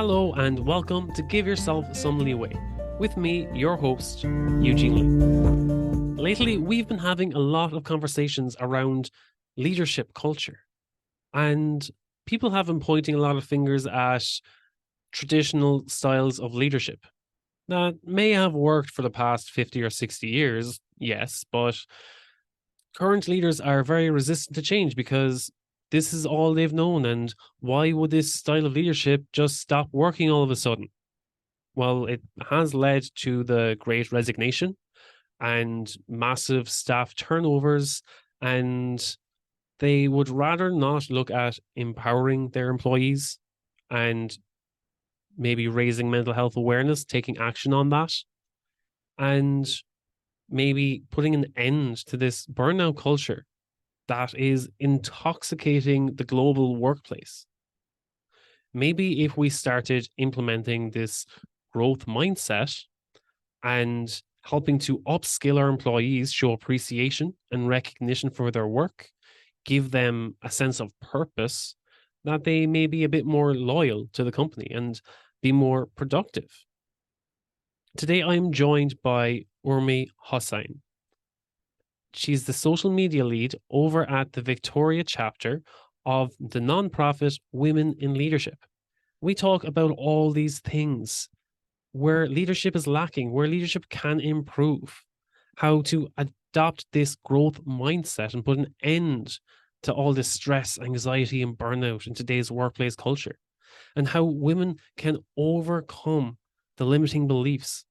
Hello and welcome to Give Yourself Some Leeway, with me, your host, Eugene Lee. Lately, we've been having a lot of conversations around leadership culture, and people have been pointing a lot of fingers at traditional styles of leadership that may have worked for the past 50 or 60 years, yes, but current leaders are very resistant to change because this is all they've known. And why would this style of leadership just stop working all of a sudden? Well, it has led to the great resignation and massive staff turnovers, and they would rather not look at empowering their employees and maybe raising mental health awareness, taking action on that, and maybe putting an end to this burnout culture that is intoxicating the global workplace. Maybe if we started implementing this growth mindset and helping to upskill our employees, show appreciation and recognition for their work, give them a sense of purpose, that they may be a bit more loyal to the company and be more productive. Today, I'm joined by Urmi Hossain. She's the social media lead over at the Victoria chapter of the nonprofit Women in Leadership. We talk about all these things, where leadership is lacking, where leadership can improve, how to adopt this growth mindset and put an end to all this stress, anxiety, and burnout in today's workplace culture, and how women can overcome the limiting beliefs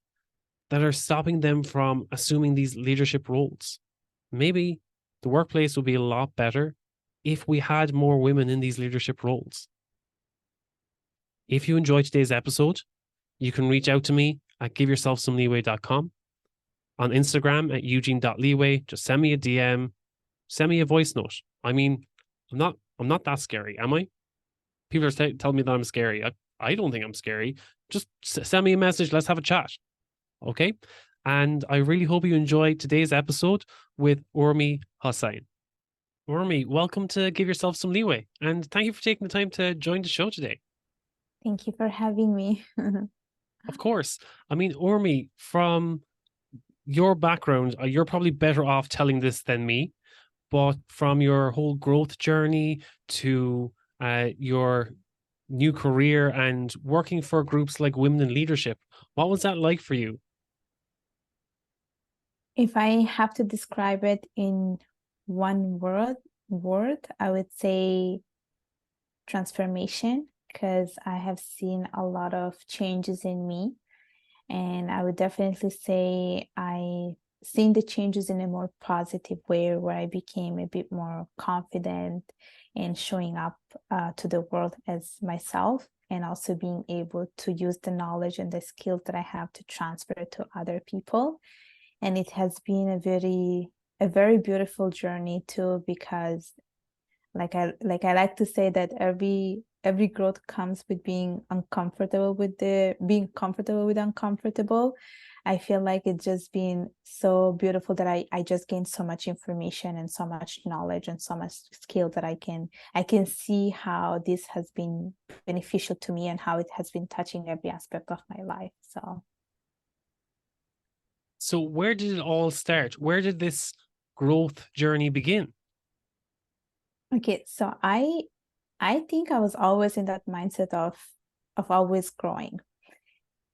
that are stopping them from assuming these leadership roles. Maybe the workplace would be a lot better if we had more women in these leadership roles. If you enjoyed today's episode, you can reach out to me at giveyourselfsomeleeway.com, on Instagram at eugene.leeway. Just send me a DM, send me a voice note. I mean, I'm not that scary, am I? People are telling me that I'm scary. I don't think I'm scary. Just send me a message. Let's have a chat. Okay? And I really hope you enjoyed today's episode with Urmi Hossain. Urmi, welcome to Give Yourself Some Leeway. And thank you for taking the time to join the show today. Thank you for having me. Of course. I mean, Urmi, from your background, you're probably better off telling this than me, but from your whole growth journey to your new career and working for groups like Women in Leadership, what was that like for you? If I have to describe it in one word, I would say transformation, because I have seen a lot of changes in me. And I would definitely say I seen the changes in a more positive way, where I became a bit more confident in showing up to the world as myself, and also being able to use the knowledge and the skills that I have to transfer to other people. And it has been a very beautiful journey too, because I like to say that every growth comes with being uncomfortable with uncomfortable. I feel like it's just been so beautiful that I just gained so much information and so much knowledge and so much skill that I can see how this has been beneficial to me and how it has been touching every aspect of my life. So where did it all start? Where did this growth journey begin? Okay, so I think I was always in that mindset of always growing.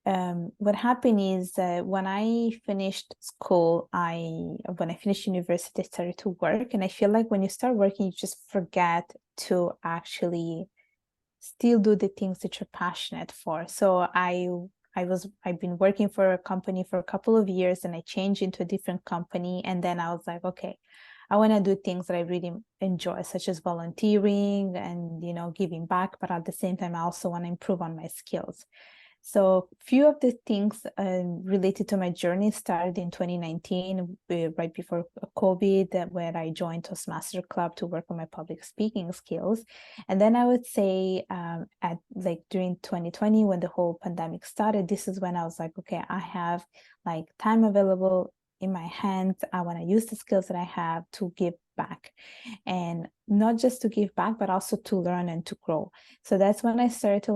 What happened is when I finished school, when I finished university, I started to work, and I feel like when you start working, you just forget to actually still do the things that you're passionate for. So I've been working for a company for a couple of years, and I changed into a different company, and then I was like, okay, I want to do things that I really enjoy, such as volunteering and giving back, but at the same time I also want to improve on my skills. So few of the things related to my journey started in 2019, right before COVID, where I joined Toastmaster Club to work on my public speaking skills. And then I would say during 2020, when the whole pandemic started, this is when I was like, okay, I have time available in my hands. I want to use the skills that I have to give back, and not just to give back, but also to learn and to grow. So that's when I started to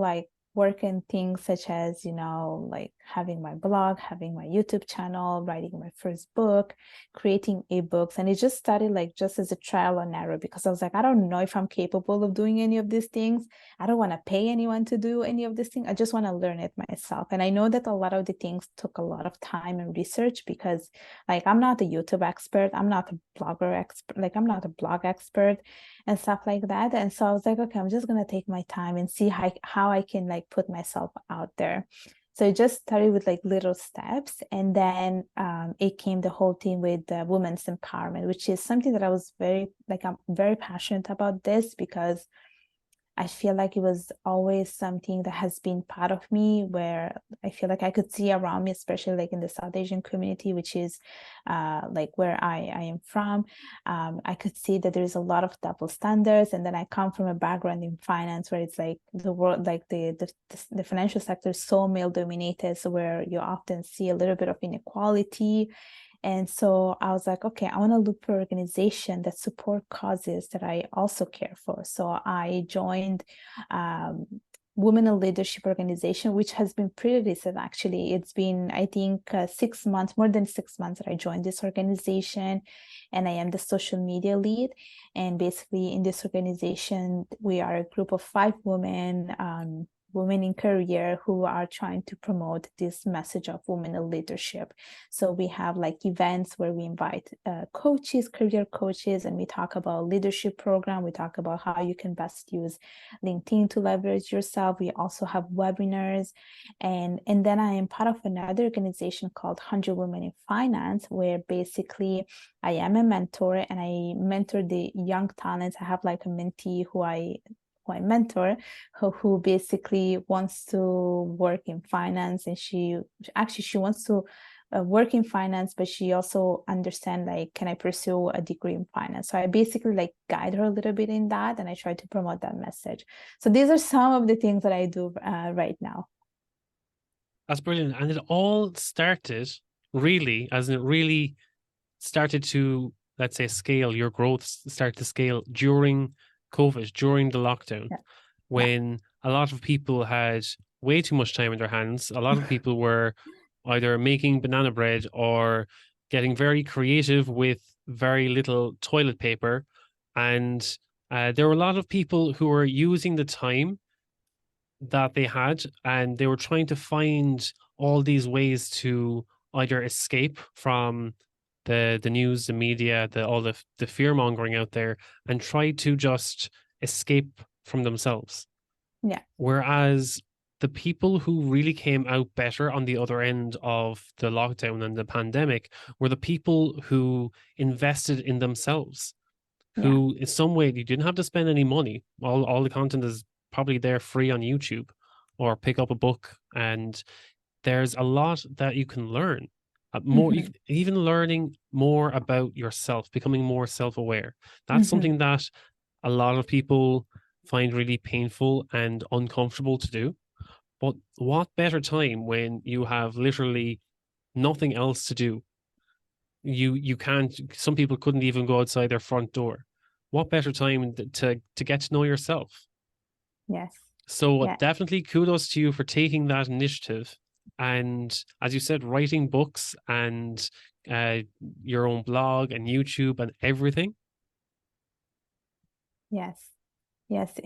work in things such as, like having my blog, having my YouTube channel, writing my first book, creating ebooks. And it just started like just as a trial and error, because I was like, I don't know if I'm capable of doing any of these things. I don't want to pay anyone to do any of these things. I just want to learn it myself. And I know that a lot of the things took a lot of time and research, because like I'm not a YouTube expert, I'm not a blogger expert, like I'm not a blog expert and stuff like that. And so I was like, okay, I'm just gonna take my time and see how I can like put myself out there. So it just started with like little steps, and then it came the whole thing with women's empowerment, which is something that I'm very passionate about this, because I feel like it was always something that has been part of me, where I feel like I could see around me, especially like in the South Asian community, which is like where I am from. I could see that there's a lot of double standards. And then I come from a background in finance, where it's like the world, like the financial sector is so male dominated, so where you often see a little bit of inequality. And so I was like, okay, I want to look for an organization that support causes that I also care for. So I joined Women in Leadership Organization, which has been pretty recent, actually. It's been, I think, 6 months, more than 6 months that I joined this organization, and I am the social media lead. And basically in this organization, we are a group of 5 women, women in career, who are trying to promote this message of women in leadership. So we have like events where we invite coaches, career coaches, and we talk about leadership program. We talk about how you can best use LinkedIn to leverage yourself. We also have webinars. And then I am part of another organization called 100 Women in Finance, where basically I am a mentor, and I mentor the young talents. I have like a mentee who I mentor, who basically wants to work in finance, and she wants to work in finance, but she also understand like, can I pursue a degree in finance? So I basically like guide her a little bit in that, and I try to promote that message. So these are some of the things that I do right now. That's brilliant. And it all started really, as in it really started to, let's say, scale, your growth started to scale during COVID, during the lockdown, when a lot of people had way too much time in their hands. A lot of people were either making banana bread or getting very creative with very little toilet paper. And there were a lot of people who were using the time that they had, and they were trying to find all these ways to either escape from the news, the media, all the fear mongering out there, and try to just escape from themselves. Yeah. Whereas the people who really came out better on the other end of the lockdown and the pandemic were the people who invested in themselves, who in some way you didn't have to spend any money. All the content is probably there free on YouTube, or pick up a book, and there's a lot that you can learn. More, even learning more about yourself, becoming more self-aware. That's something that a lot of people find really painful and uncomfortable to do. But what better time when you have literally nothing else to do? You can't. Some people couldn't even go outside their front door. What better time to get to know yourself? Yes. So Yeah. definitely kudos to you for taking that initiative. And as you said, writing books and your own blog and YouTube and everything. Yes. Yes.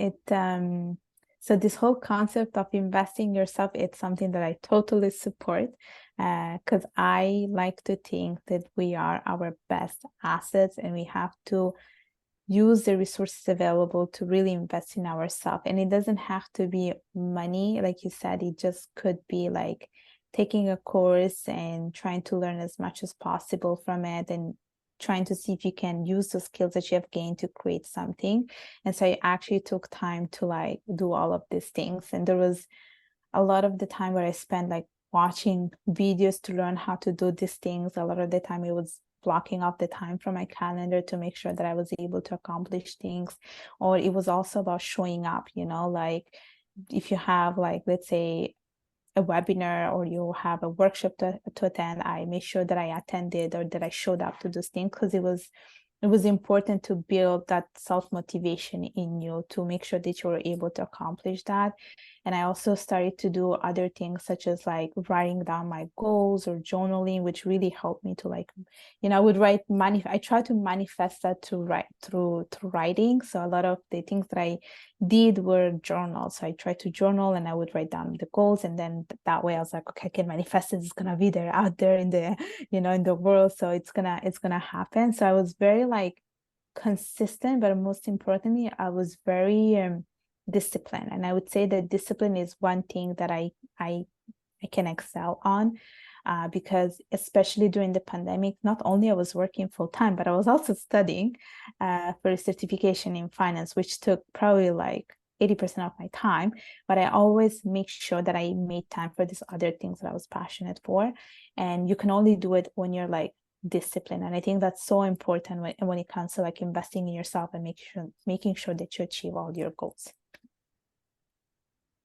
So this whole concept of investing yourself, it's something that I totally support, because I like to think that we are our best assets, and we have to use the resources available to really invest in ourselves. And it doesn't have to be money, like you said. It just could be like taking a course and trying to learn as much as possible from it, and trying to see if you can use the skills that you have gained to create something. And so I actually took time to like do all of these things. And there was a lot of the time where I spent like watching videos to learn how to do these things. A lot of the time it was blocking off the time from my calendar to make sure that I was able to accomplish things. Or it was also about showing up, like if you have like, let's say, a webinar, or you have a workshop to attend, I made sure that I attended, or that I showed up to those things, because it was it was important to build that self-motivation in you to make sure that you were able to accomplish that. And I also started to do other things such as like writing down my goals or journaling, which really helped me to like, I would I try to manifest that through writing. So a lot of the things that I did were journals. So I tried to journal and I would write down the goals. And then that way I was like, okay, I can manifest it. It's gonna be there out there in the, in the world. So it's gonna happen. So I was very like consistent, but most importantly, I was very disciplined. And I would say that discipline is one thing that I can excel on. Because especially during the pandemic, not only I was working full time, but I was also studying for a certification in finance, which took probably like 80% of my time. But I always make sure that I made time for these other things that I was passionate for. And you can only do it when you're like disciplined. And I think that's so important when it comes to like investing in yourself and making sure that you achieve all your goals.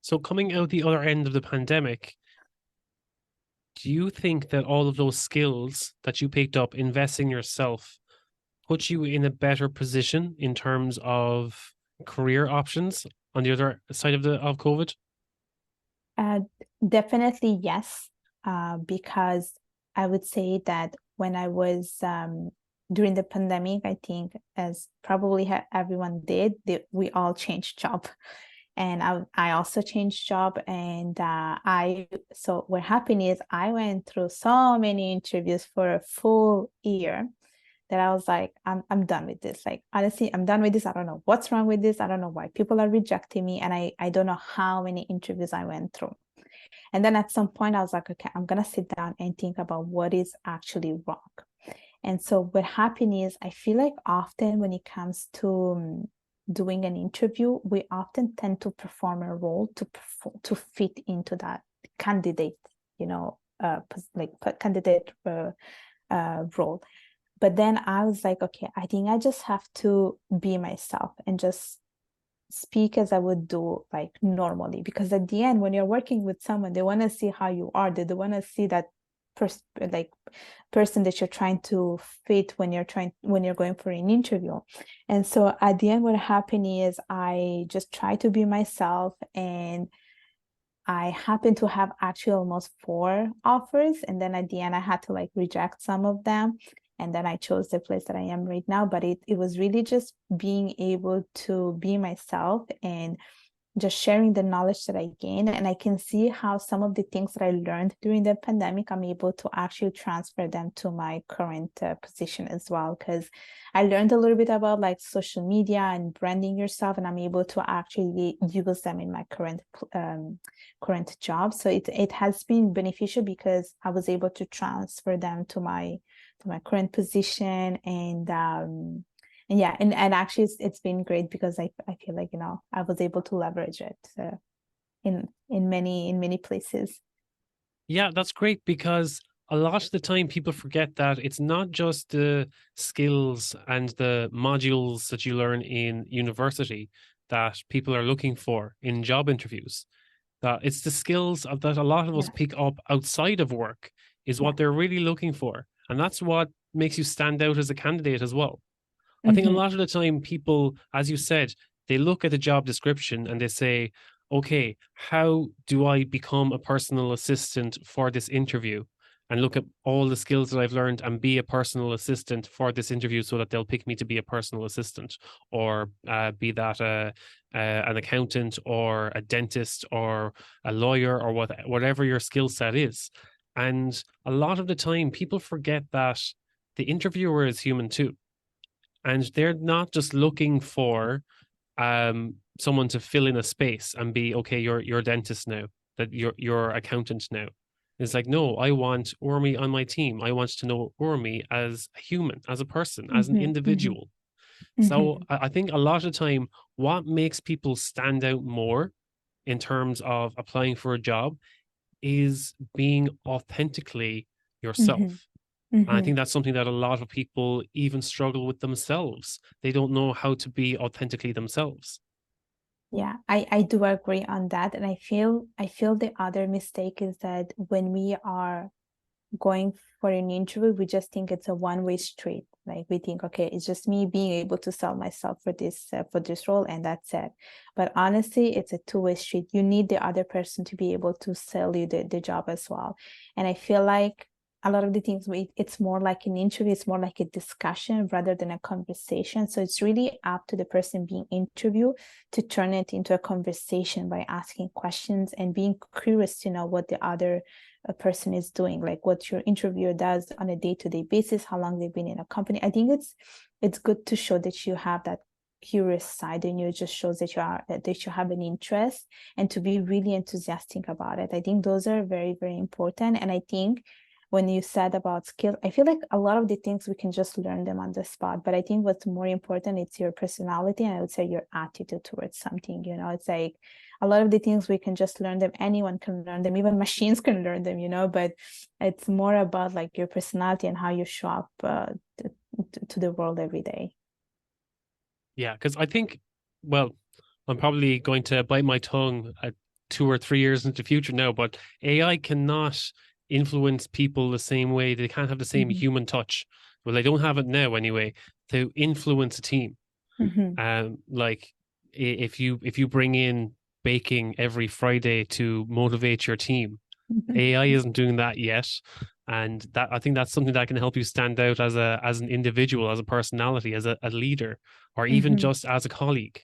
So coming out the other end of the pandemic, do you think that all of those skills that you picked up investing in yourself put you in a better position in terms of career options on the other side of COVID? Definitely yes, because I would say that when I was during the pandemic, I think as probably everyone did, we all changed job. And I also changed job, and so what happened is I went through so many interviews for a full year that I was like, I'm done with this. Like, honestly, I'm done with this. I don't know what's wrong with this. I don't know why people are rejecting me. And I don't know how many interviews I went through. And then at some point I was like, okay, I'm going to sit down and think about what is actually wrong. And so what happened is I feel like often when it comes to doing an interview, we often tend to perform a role to fit into that candidate, candidate role. But then I was like, okay, I think I just have to be myself and just speak as I would do like normally, because at the end when you're working with someone, they want to see how you are. They want to see that person that you're trying to fit when you're going for an interview. And so at the end what happened is I just try to be myself, and I happened to have actually almost 4 offers, and then at the end I had to like reject some of them, and then I chose the place that I am right now. But it was really just being able to be myself and just sharing the knowledge that I gained. And I can see how some of the things that I learned during the pandemic, I'm able to actually transfer them to my current position as well. Because I learned a little bit about like social media and branding yourself, and I'm able to actually use them in my current job. So it has been beneficial because I was able to transfer them to my current position. And yeah, and actually it's been great because I feel like, I was able to leverage it in many places. Yeah, that's great, because a lot of the time people forget that it's not just the skills and the modules that you learn in university that people are looking for in job interviews. That it's the skills that a lot of us pick up outside of work is what they're really looking for. And that's what makes you stand out as a candidate as well. I think a lot of the time people, as you said, they look at the job description and they say, okay, how do I become a personal assistant for this interview? And look at all the skills that I've learned and be a personal assistant for this interview so that they'll pick me to be a personal assistant, or be that an accountant or a dentist or a lawyer or whatever your skill set is. And a lot of the time people forget that the interviewer is human too. And they're not just looking for someone to fill in a space and be, okay, you're a dentist now, that you're accountant now. It's like, no, I want Urmi on my team. I want to know Urmi as a human, as a person, as an individual. So I think a lot of the time, what makes people stand out more in terms of applying for a job is being authentically yourself. And I think that's something that a lot of people even struggle with themselves. They don't know how to be authentically themselves. Yeah, I do agree on that. And I feel the other mistake is that when we are going for an interview, we just think it's a one-way street. Like we think, okay, it's just me being able to sell myself for this role, and that's it. But honestly, it's a two-way street. You need the other person to be able to sell you the job as well. And I feel like a lot of the things it's more like an interview, it's more like a discussion rather than a conversation. So it's really up to the person being interviewed to turn it into a conversation by asking questions and being curious to know what the other person is doing, like what your interviewer does on a day-to-day basis, how long they've been in a company. I think it's good to show that you have that curious side, and it just shows that you have an interest, and to be really enthusiastic about it. I think those are very, very important. And I think when you said about skills, I feel like a lot of the things we can just learn them on the spot. But I think what's more important, it's your personality, and I would say your attitude towards something. It's like a lot of the things we can just learn them. Anyone can learn them, even machines can learn them, but it's more about like your personality and how you show up to the world every day. Yeah, because I think, well, I'm probably going to bite my tongue at 2 or 3 years into the future now, but AI cannot influence people the same way. They can't have the same human touch. Well, they don't have it now anyway, to influence a team. Like if you bring in baking every Friday to motivate your team, AI isn't doing that yet. And that, I think that's something that can help you stand out as an individual, as a personality, as a leader, or even just as a colleague.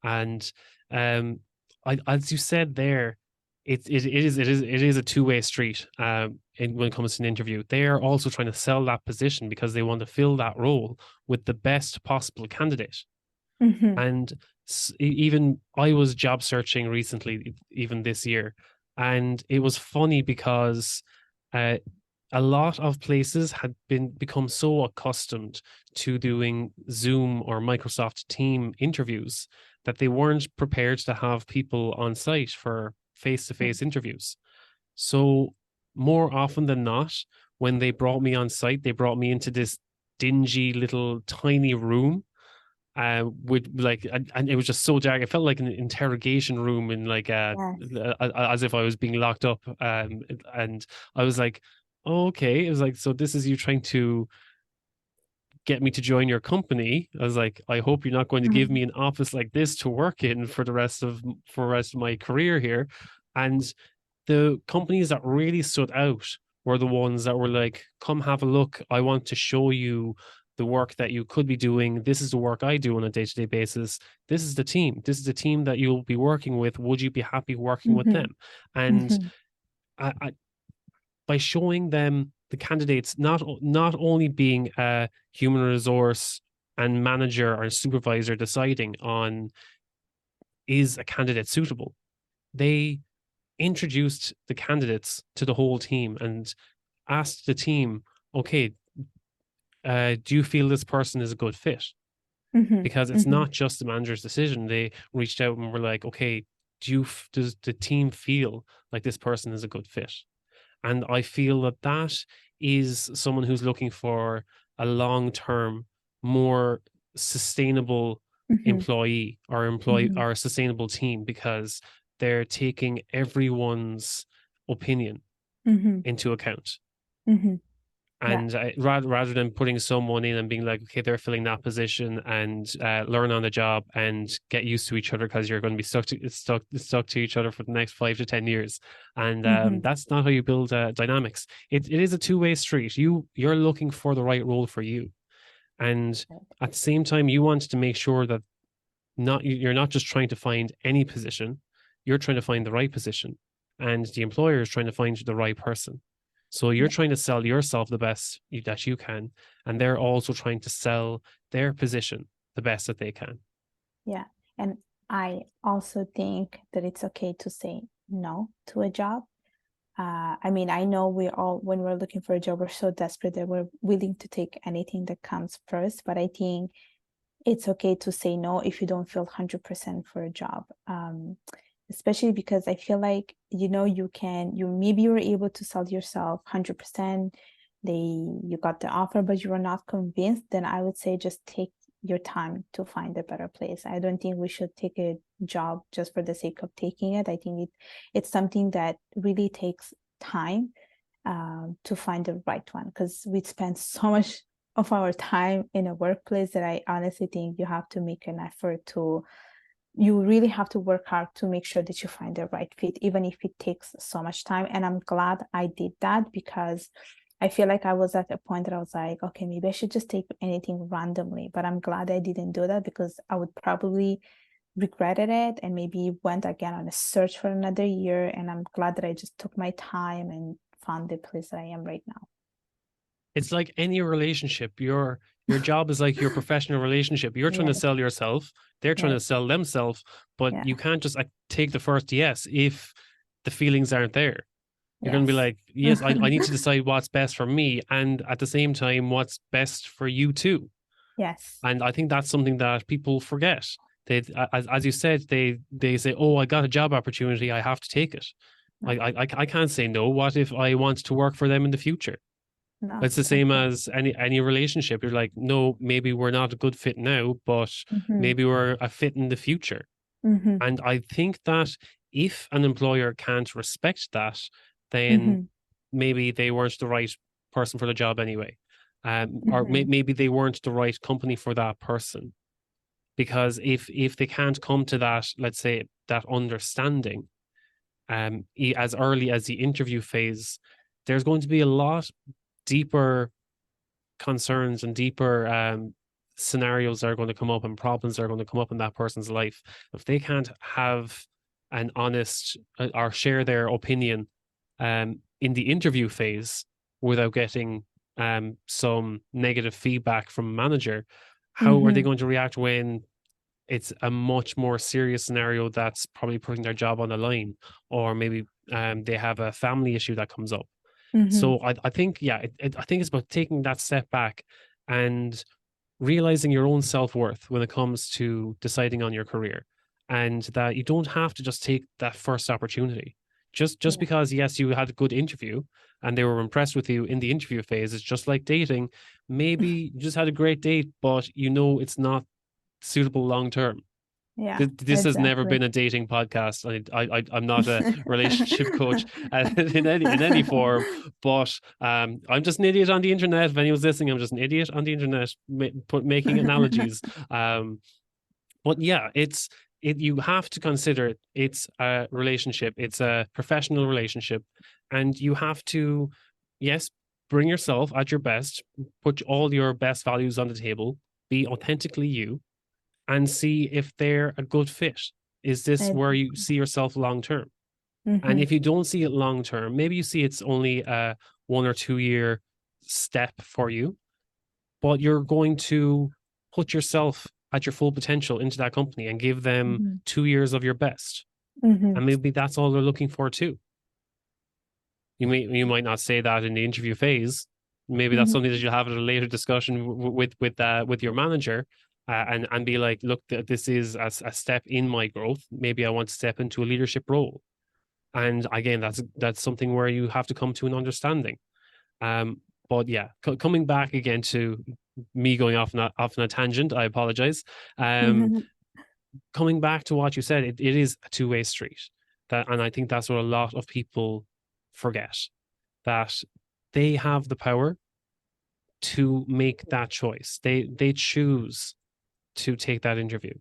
And as you said there, it is a two-way street. When it comes to an interview, they are also trying to sell that position because they want to fill that role with the best possible candidate. And even I was job searching recently, even this year, and it was funny because a lot of places had become so accustomed to doing Zoom or Microsoft Team interviews that they weren't prepared to have people on site for face-to-face interviews. So more often than not, when they brought me on site, they brought me into this dingy little tiny room with like, and it was just so dark. It felt like an interrogation room in like as if I was being locked up. And I was like, oh, okay. It was like, so this is you trying to get me to join your company. I was like, I hope you're not going to give me an office like this to work in for the rest of my career here. And the companies that really stood out were the ones that were like, come have a look. I want to show you the work that you could be doing. This is the work I do on a day-to-day basis. This is the team. This is the team that you'll be working with. Would you be happy working with them? And by showing them the candidates, not only being a human resource and manager or supervisor deciding on is a candidate suitable, they introduced the candidates to the whole team and asked the team, okay, do you feel this person is a good fit? Because it's not just the manager's decision. They reached out and were like, okay, does the team feel like this person is a good fit? And I feel that is someone who's looking for a long-term, more sustainable employee or a sustainable team, because they're taking everyone's opinion into account. And rather than putting someone in and being like, okay, they're filling that position and learn on the job and get used to each other because you're going to be stuck to each other for the next 5 to 10 years. And that's not how you build dynamics. It is a two-way street. You're looking for the right role for you. And at the same time, you want to make sure that you're not just trying to find any position, you're trying to find the right position. And the employer is trying to find the right person. So you're trying to sell yourself the best that you can, and they're also trying to sell their position the best that they can. Yeah. And I also think that it's okay to say no to a job. I mean, I know when we're looking for a job, we're so desperate that we're willing to take anything that comes first. But I think it's okay to say no if you don't feel 100% for a job. Especially because I feel like, maybe you were able to sell yourself 100%. You got the offer, but you were not convinced. Then I would say just take your time to find a better place. I don't think we should take a job just for the sake of taking it. I think it's something that really takes time to find the right one, because we spend so much of our time in a workplace that I honestly think you have to make an effort to, you really have to work hard to make sure that you find the right fit, even if it takes so much time. And I'm glad I did that, because I feel like I was at a point that I was like, okay, maybe I should just take anything randomly. But I'm glad I didn't do that, because I would probably regretted it and maybe went again on a search for another year. And I'm glad that I just took my time and found the place that I am right now. It's like any relationship. Your job is like your professional relationship. You're trying to Yes, sell yourself. They're trying to yes, sell themselves, but yeah, you can't just take the first yes if the feelings aren't there. You're going to be yes. like, yes, I need to decide what's best for me, and at the same time, what's best for you too. Yes. And I think that's something that people forget. They, as you said, they say, "Oh, I got a job opportunity. I have to take it." No, I can't say no. What if I want to work for them in the future? no, It's the same exactly. as any relationship. You're like, no, maybe we're not a good fit now, but Mm-hmm. maybe we're a fit in the future. Mm-hmm. And I think that if an employer can't respect that, then Mm-hmm. maybe they weren't the right person for the job anyway. Or Mm-hmm. maybe they weren't the right company for that person. Because if they can't come to that, let's say, that understanding, as early as the interview phase, there's going to be a lot deeper concerns and deeper scenarios that are going to come up and problems that are going to come up in that person's life. If they can't have an honest or share their opinion in the interview phase without getting some negative feedback from a manager, how are they Mm-hmm. going to react when it's a much more serious scenario that's probably putting their job on the line, or maybe they have a family issue that comes up? Mm-hmm. So I think, yeah, I think it's about taking that step back and realizing your own self-worth when it comes to deciding on your career, and that you don't have to just take that first opportunity. Just Yeah. because, yes, you had a good interview and they were impressed with you in the interview phase, it's just like dating. Maybe you just had a great date, but it's not suitable long term. Yeah, This has never exactly. been a dating podcast. I'm not a relationship coach in any form, but I'm just an idiot on the internet. If anyone's listening, I'm just an idiot on the internet, making analogies. Um, but yeah, you have to consider it's a relationship. It's a professional relationship, and you have to, yes, bring yourself at your best, put all your best values on the table, be authentically you, and see if they're a good fit. Is this where you see yourself long term? And Mm-hmm. if you don't see it long term, maybe you see it's only a 1 or 2 year step for you, but you're going to put yourself at your full potential into that company and give them Mm-hmm. 2 years of your best. Mm-hmm. And maybe that's all they're looking for too. You might not say that in the interview phase. Maybe that's Mm-hmm. something that you'll have at a later discussion with your manager, and be like, look, this is a step in my growth. Maybe I want to step into a leadership role. And again, that's something where you have to come to an understanding. But yeah, coming back again to me going off on a tangent, I apologize. Um, coming back to what you said, it is a two-way street. And I think that's what a lot of people forget, that they have the power to make that choice. They choose to take that interview,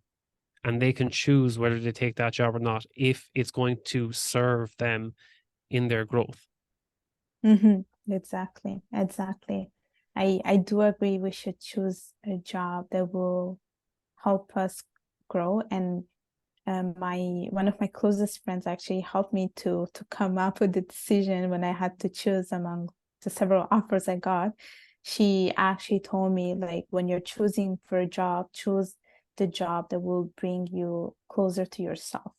and they can choose whether they take that job or not if it's going to serve them in their growth. Mm-hmm. Exactly. Exactly. I do agree we should choose a job that will help us grow. And my one of my closest friends actually helped me to come up with the decision when I had to choose among the several offers I got. She actually told me, like, when you're choosing for a job, choose the job that will bring you closer to yourself.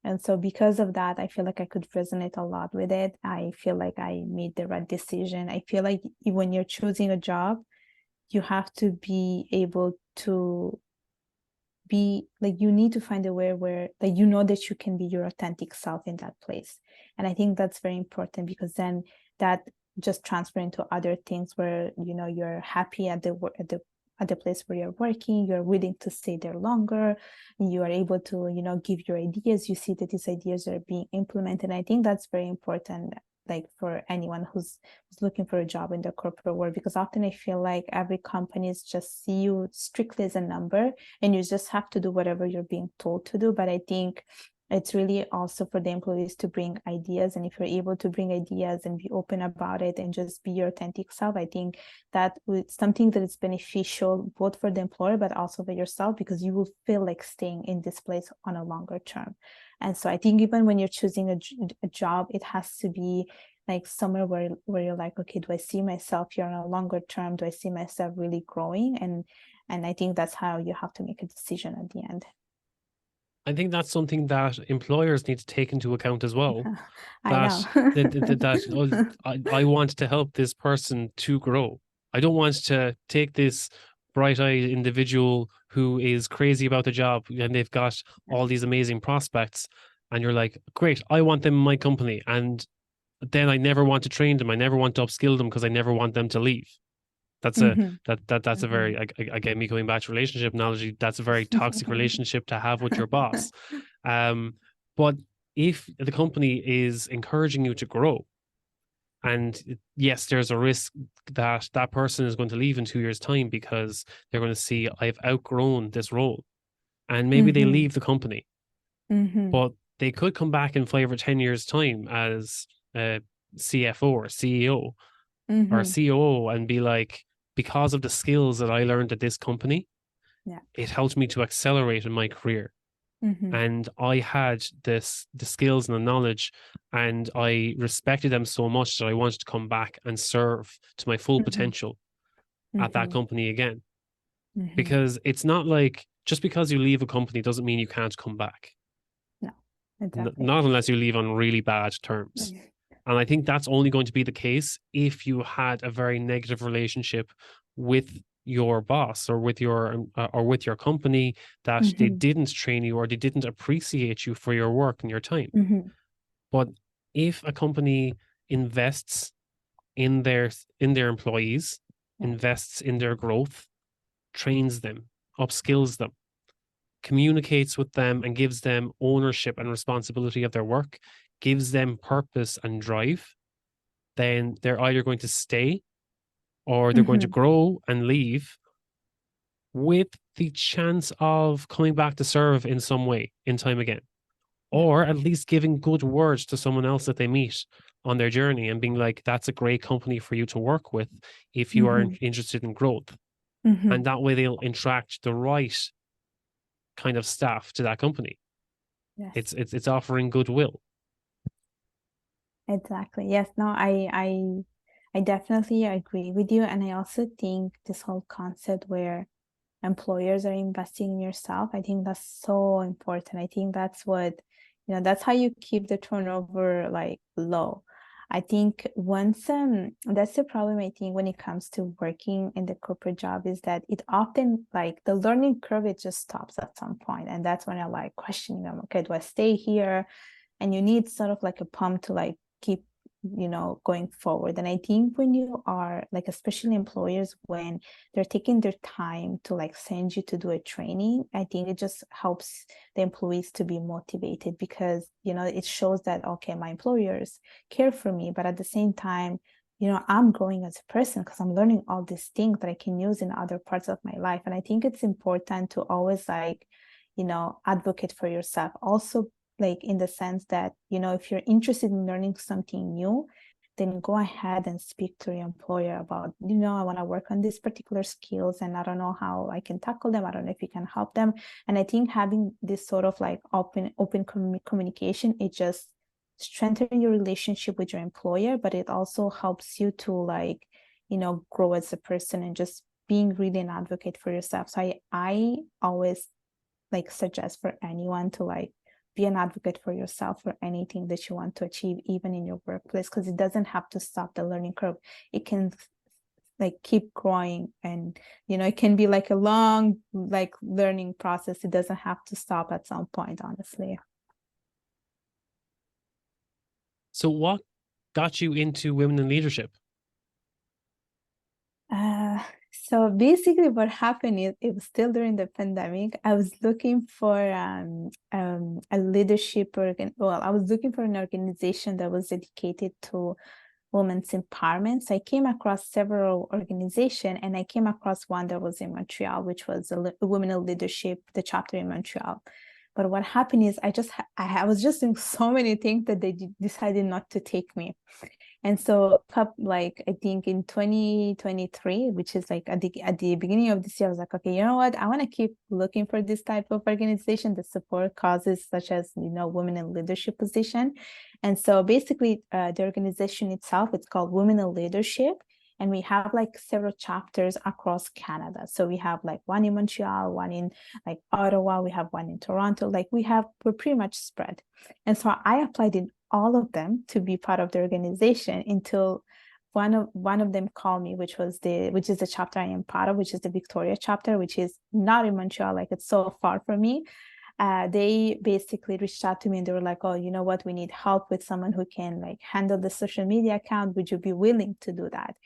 And so because of that, I feel like I could resonate a lot with it. I feel like I made the right decision. I feel like when you're choosing a job, you have to be able to be like, you need to find a way where, like, you know that you can be your authentic self in that place. And I think that's very important, because then that just transfer into other things where, you're happy at the place where you're working, you're willing to stay there longer, and you are able to, give your ideas. You see that these ideas are being implemented. And I think that's very important. like for anyone who's looking for a job in the corporate world, because often I feel like every company is just see you strictly as a number and you just have to do whatever you're being told to do. But I think it's really also for the employees to bring ideas, and if you're able to bring ideas and be open about it and just be your authentic self, I think that it's something that is beneficial both for the employer but also for yourself, because you will feel like staying in this place on a longer term. And so I think even when you're choosing a job, it has to be like somewhere where you're like, okay, do I see myself here on a longer term? Do I see myself really growing? And I think that's how you have to make a decision at the end. I think that's something that employers need to take into account as well. I know. That I want to help this person to grow. I don't want to take this bright-eyed individual who is crazy about the job and they've got all these amazing prospects, and you're like, great, I want them in my company, and then I never want to train them. I never want to upskill them because I never want them to leave. That's a Mhm. that's a very, again, me going back to relationship analogy, that's a very toxic relationship to have with your boss. But if the company is encouraging you to grow, and yes, there's a risk that that person is going to leave in 2 years' time because they're going to see I've outgrown this role, and maybe they Mhm. leave the company, Mhm. but they could come back in 5 or 10 years' time as a CFO or CEO or Mhm. COO and be like, because of the skills that I learned at this company, Yeah. it helped me to accelerate in my career. Mhm. And I had the skills and the knowledge, and I respected them so much that I wanted to come back and serve to my full Mhm. potential at that Mhm. company again. Mhm. Because it's not like just because you leave a company doesn't mean you can't come back. No, exactly. Not unless you leave on really bad terms. And I think that's only going to be the case if you had a very negative relationship with your boss or with your company, that they Mhm. didn't train you or they didn't appreciate you for your work and your time. Mhm. But if a company invests in their employees, Yeah. invests in their growth, trains them, upskills them, communicates with them and gives them ownership and responsibility of their work, gives them purpose and drive, then they're either going to stay or they're going to Mhm. grow and leave with the chance of coming back to serve in some way in time again, Yeah. or at least giving good words to someone else that they meet on their journey and being like, that's a great company for you to work with if you are Mhm. interested in growth. And Mhm. that way they'll attract the right kind of staff to that company. Yes. It's offering goodwill. Exactly. Yes. No, I definitely agree with you. And I also think this whole concept where employers are investing in yourself, I think that's so important. I think that's what, that's how you keep the turnover like low. I think once that's the problem I think when it comes to working in the corporate job, is that it often like the learning curve, it just stops at some point. And that's when I like questioning them, okay, do I stay here? And you need sort of like a pump to like keep going forward. And I think when you are like, especially employers, when they're taking their time to like send you to do a training, I think it just helps the employees to be motivated, because it shows that, okay, my employers care for me, but at the same time, I'm growing as a person because I'm learning all these things that I can use in other parts of my life. And I think it's important to always like advocate for yourself also, like in the sense that if you're interested in learning something new, then go ahead and speak to your employer about, I want to work on these particular skills and I don't know how I can tackle them, I don't know if you can help them. And I think having this sort of like open communication, it just strengthens your relationship with your employer, but it also helps you to like grow as a person and just being really an advocate for yourself. So I always like suggest for anyone to like be an advocate for yourself for anything that you want to achieve, even in your workplace, because it doesn't have to stop the learning curve. It can like keep growing, and it can be like a long like learning process. It doesn't have to stop at some point, honestly. So what got you into women in leadership? Uh, So basically what happened is it was still during the pandemic. I was looking for a leadership I was looking for an organization that was dedicated to women's empowerment. So I came across several organizations, and I came across one that was in Montreal, which was a Women in Leadership, the chapter in Montreal. But what happened is I was just doing so many things that they decided not to take me. And so, like, I think in 2023, which is like at the beginning of this year, I was like, okay, you know what? I want to keep looking for this type of organization that support causes such as, women in leadership position. And so basically, the organization itself, it's called Women in Leadership. And we have like several chapters across Canada. So we have like one in Montreal, one in like Ottawa, we have one in Toronto, we're pretty much spread. And so I applied in all of them to be part of the organization until one of them called me, which is the chapter I am part of, which is the Victoria chapter, which is not in Montreal, like it's so far from me. They basically reached out to me and they were like, oh, you know what, we need help with someone who can like handle the social media account. Would you be willing to do that?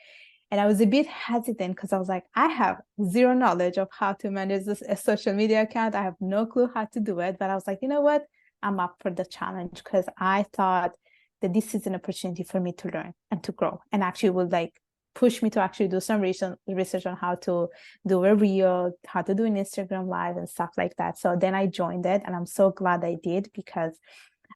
And I was a bit hesitant because I was like, I have zero knowledge of how to manage a social media account. I have no clue how to do it. But I was like, you know what? I'm up for the challenge because I thought that this is an opportunity for me to learn and to grow, and actually would like push me to actually do some research on how to do a reel, how to do an Instagram live and stuff like that. So then I joined it, and I'm so glad I did because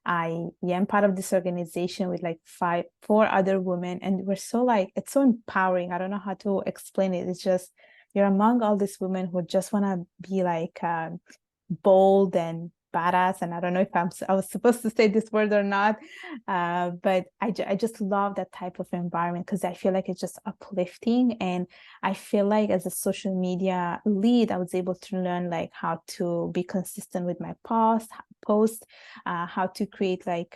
I am part of this organization with like four other women, and we're so like, it's so empowering. I don't know how to explain it. It's just, you're among all these women who just want to be like bold and badass. And I don't know if I was supposed to say this word or not, but I just love that type of environment because I feel like it's just uplifting. And I feel like as a social media lead, I was able to learn like how to be consistent with my post, how to create like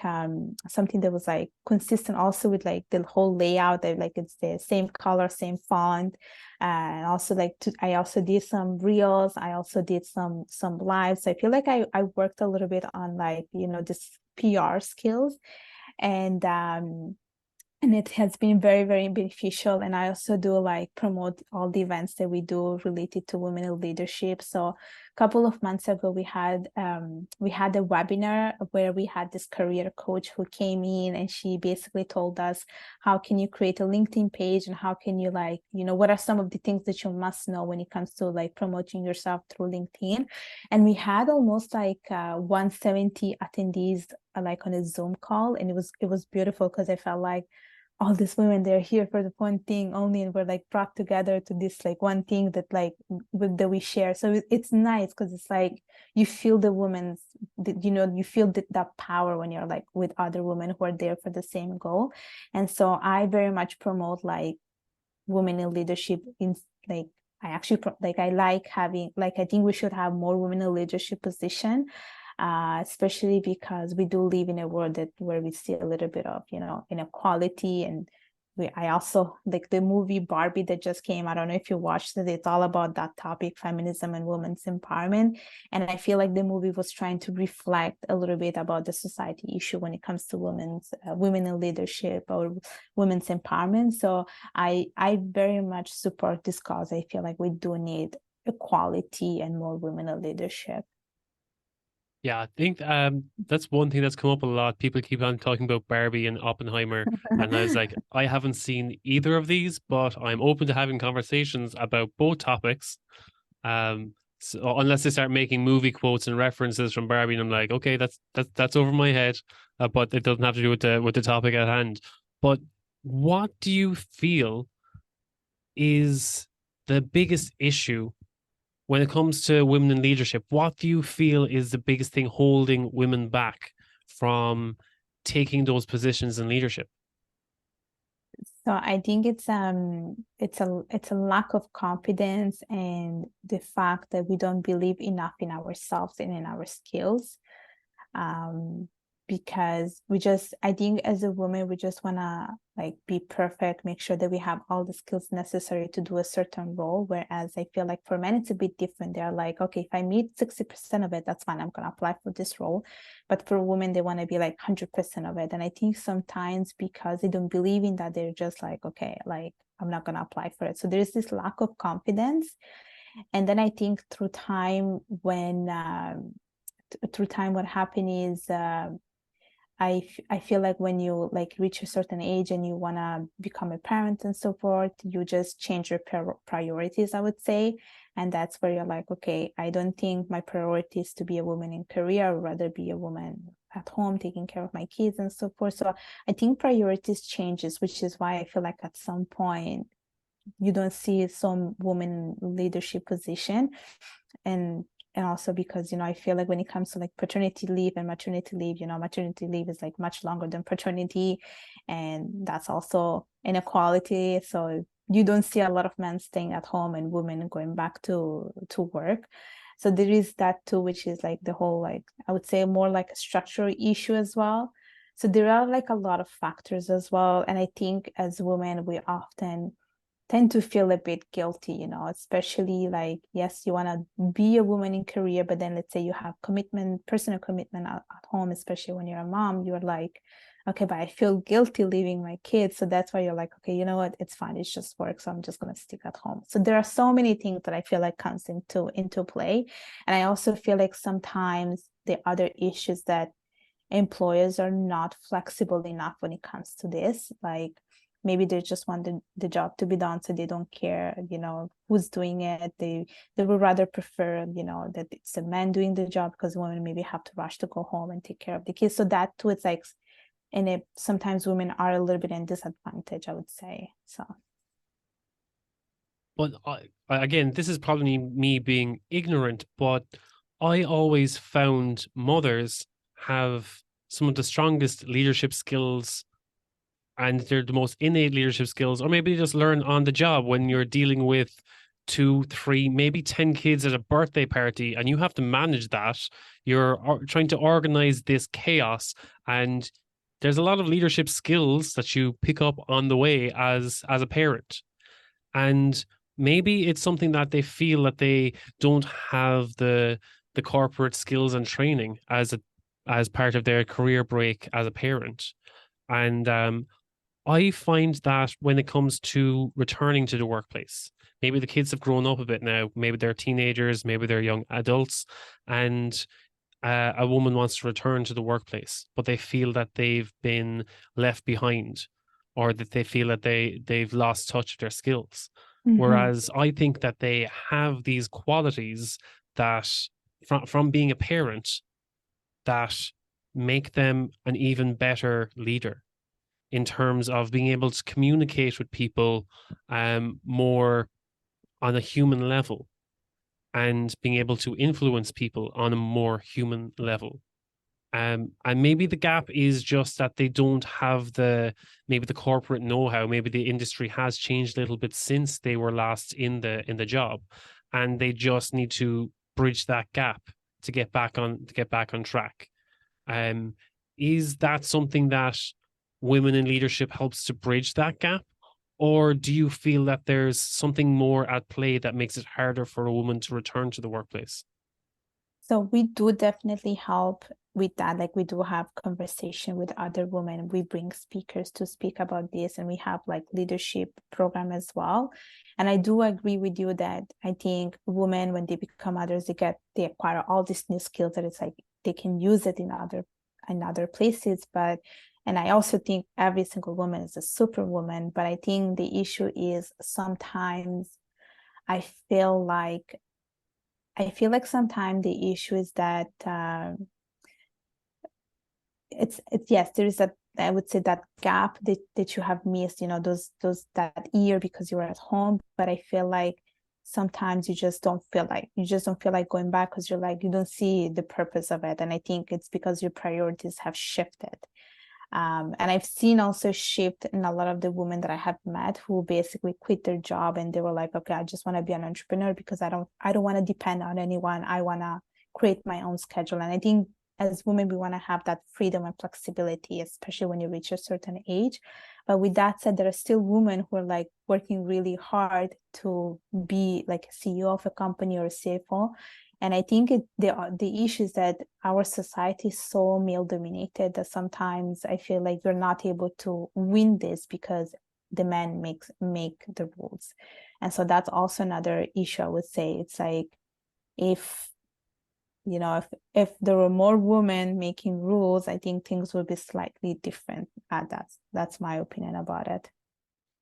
something that was like consistent also with like the whole layout, that like it's the same color, same font. And also like I also did some reels. I also did some lives. So I feel like I worked a little bit on like, this PR skills, and it has been very, very beneficial. And I also do like promote all the events that we do related to women in leadership. So a couple of months ago, we had a webinar where we had this career coach who came in, and she basically told us, how can you create a LinkedIn page, and how can you like, what are some of the things that you must know when it comes to like promoting yourself through LinkedIn. And we had almost like 170 attendees like on a Zoom call, and it was beautiful because I felt like all these women, they're here for the one thing only, and we're like brought together to this like one thing that like that we share. So it's nice because it's like you feel the women's, you feel that power when you're like with other women who are there for the same goal. And so I very much promote like women in leadership in like, I actually like, I like having like, I think we should have more women in leadership position, especially because we do live in a world where we see a little bit of inequality. And I also like the movie Barbie that just came. I don't know if you watched it. It's all about that topic, feminism and women's empowerment. And I feel like the movie was trying to reflect a little bit about the society issue when it comes to women in leadership or women's empowerment. So I very much support this cause. I feel like we do need equality and more women in leadership. Yeah, I think that's one thing that's come up a lot. People keep on talking about Barbie and Oppenheimer, and I was like, I haven't seen either of these, but I'm open to having conversations about both topics. So unless they start making movie quotes and references from Barbie, and I'm like, okay, that's over my head, but it doesn't have to do with the topic at hand. But what do you feel is the biggest issue when it comes to women in leadership? What do you feel is the biggest thing holding women back from taking those positions in leadership? So I think it's a lack of confidence, and the fact that we don't believe enough in ourselves and in our skills. Because I think as a woman, we just want to like be perfect, make sure that we have all the skills necessary to do a certain role. Whereas I feel like for men, it's a bit different. They're like, okay, if I meet 60% of it, that's fine. I'm going to apply for this role. But for women, they want to be like 100% of it. And I think sometimes because they don't believe in that, they're just like, okay, like I'm not going to apply for it. So there's this lack of confidence. And then I think through time, what happened is, I feel like when you like reach a certain age and you want to become a parent and so forth, you just change your priorities, I would say. And that's where you're like, okay, I don't think my priority is to be a woman in career. I'd rather be a woman at home taking care of my kids and so forth. So I think priorities changes, which is why I feel like at some point you don't see some women in leadership position. And also because, you know, I feel like when it comes to like paternity leave and maternity leave, you know, maternity leave is like much longer than paternity, and that's also inequality. So you don't see a lot of men staying at home and women going back to work. So there is that too, which is like the whole, like, I would say more like a structural issue as well. So there are like a lot of factors as well. And I think as women, we often tend to feel a bit guilty, you know, especially like, yes, you want to be a woman in career, but then let's say you have commitment, personal commitment at home, especially when you're a mom, you're like, okay, but I feel guilty leaving my kids. So that's why you're like, okay, you know what, it's fine, it's just work, so I'm just going to stick at home. So there are so many things that I feel like comes into play. And I also feel like sometimes the other issues that employers are not flexible enough when it comes to this, like maybe they just want the job to be done, so they don't care, you know, who's doing it. They would rather prefer, you know, that it's a man doing the job, because women maybe have to rush to go home and take care of the kids. So that too, it's like, and it sometimes women are a little bit in disadvantage, I would say. So But again, this is probably me being ignorant, but I always found mothers have some of the strongest leadership skills, and they're the most innate leadership skills, or maybe just learn on the job when you're dealing with 2, 3, maybe 10 kids at a birthday party, and you have to manage that. You're trying to organize this chaos, and there's a lot of leadership skills that you pick up on the way as a parent. And maybe it's something that they feel that they don't have the corporate skills and training as part of their career break as a parent. And I find that when it comes to returning to the workplace, maybe the kids have grown up a bit now, maybe they're teenagers, maybe they're young adults, and a woman wants to return to the workplace, but they feel that they've been left behind, or that they feel that they've lost touch of their skills. Whereas I think that they have these qualities that from being a parent that make them an even better leader in terms of being able to communicate with people more on a human level, and being able to influence people on a more human level. And maybe the gap is just that they don't have maybe the corporate know-how. Maybe the industry has changed a little bit since they were last in the job, and they just need to bridge that gap to get back on track. Is that something that women in leadership helps to bridge that gap? Or do you feel that there's something more at play that makes it harder for a woman to return to the workplace? So we do definitely help with that. Like we do have conversation with other women. We bring speakers to speak about this, and we have like leadership program as well. And I do agree with you that I think women, when they become mothers, they acquire all these new skills that it's like they can use it in other places. But and I also think every single woman is a superwoman. But I think the issue is sometimes I feel like sometimes the issue is that it's yes, there is I would say that gap that you have missed, you know, those that year because you were at home. But I feel like sometimes you just don't feel like going back, because you're like, you don't see the purpose of it. And I think it's because your priorities have shifted. And I've seen also shift in a lot of the women that I have met who basically quit their job, and they were like, okay, I just want to be an entrepreneur because I don't want to depend on anyone. I want to create my own schedule. And I think as women, we want to have that freedom and flexibility, especially when you reach a certain age. But with that said, there are still women who are like working really hard to be like a CEO of a company or a CFO. And I think the issue is that our society is so male dominated that sometimes I feel like you're not able to win this, because the men make the rules. And so that's also another issue, I would say. It's like, if if there were more women making rules, I think things would be slightly different. That's my opinion about it.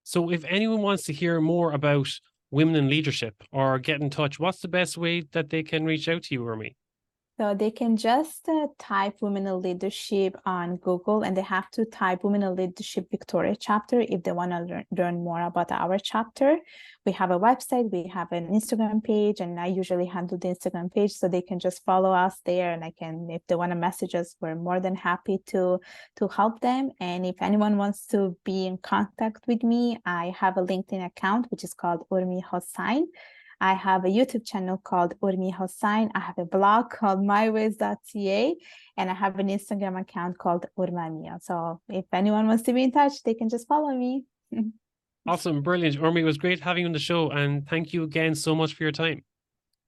So if anyone wants to hear more about women in leadership or get in touch, what's the best way that they can reach out to you, Urmi? So they can just type Women in Leadership on Google, and they have to type Women in Leadership Victoria chapter if they want to learn more about our chapter. We have a website, we have an Instagram page, and I usually handle the Instagram page, so they can just follow us there, and if they want to message us, we're more than happy to help them. And if anyone wants to be in contact with me, I have a LinkedIn account, which is called Urmi Hossain. I have a YouTube channel called Urmi Hossain. I have a blog called myways.ca, and I have an Instagram account called Urmania. So if anyone wants to be in touch, they can just follow me. Awesome. Brilliant. Urmi, it was great having you on the show. And thank you again so much for your time.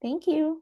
Thank you.